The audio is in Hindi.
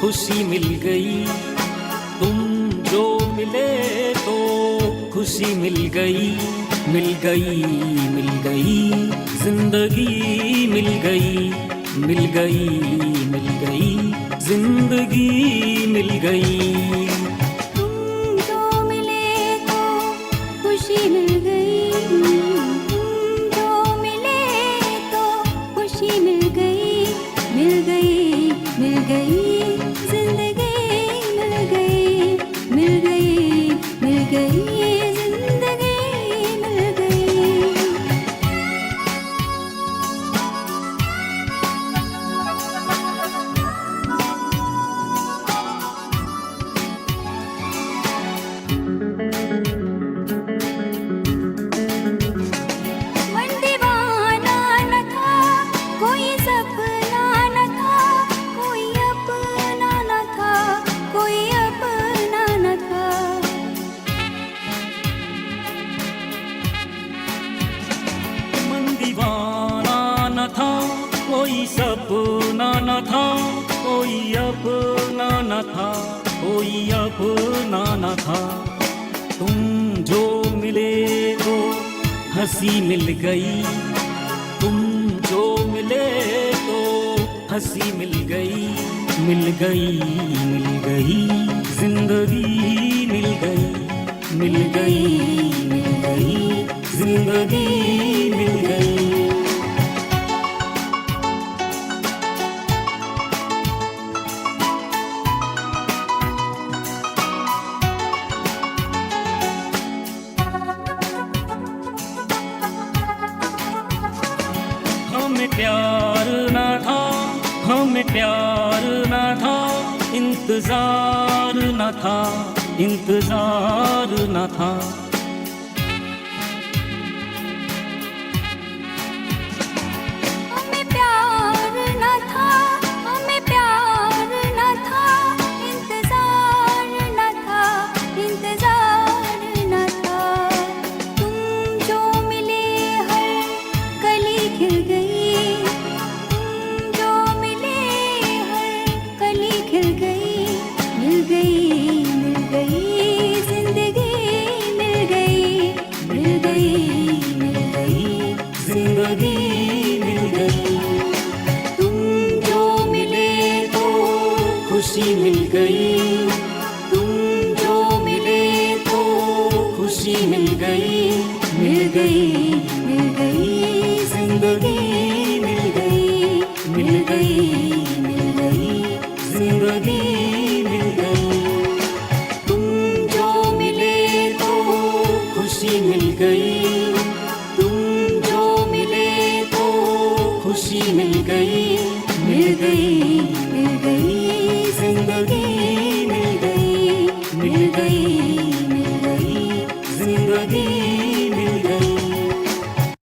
खुशी मिल गई, तुम जो मिले तो खुशी मिल गई, मिल गई, मिल गई, जिंदगी मिल गई, मिल गई, मिल गई, जिंदगी मिल गई। तुम जो मिले तो खुशी मिल गई, तुम जो मिले तो खुशी मिल गई, मिल गई, मिल गई, जिंदगी मिल गई, मिल गई, मिल गई, जिंदगी मिल गई। मन दीवाना न था, कोई सपना न था, कोई अपना न था, कोई अपना न था। मन दीवाना न था, कोई सपना न था, कोई अपना न था, कोई अपना न था। तुम जो मिले तो हंसी मिल गई, तुम जो मिले तो हंसी मिल गई, मिल गई, मिल गई, जिंदगी मिल गई, मिल गई, मिल गई, जिंदगी मिल गई। हमें प्यार न था, हमें प्यार न था, इंतजार न था, इंतजार न था। हमें प्यार न था, हमें प्यार न था, इंतजार न था, इंतजार न था। तुम जो मिले हर कली खिल गई, तुम जो मिले हर कली खिल गई, मिल गई, मिल गई, जिंदगी मिल गई, मिल गई, मिल गई, जिंदगी मिल गई। तुम जो मिले तो खुशी मिल गई, तुम जो मिले तो खुशी मिल गई, मिल गई, मिल गई, जिंदगी मिल गई, मिल गई, मिल गई, जिंदगी मिल गई। तुम जो मिले तो खुशी मिल गई, तुम जो मिले तो खुशी मिल गई, मिल गई,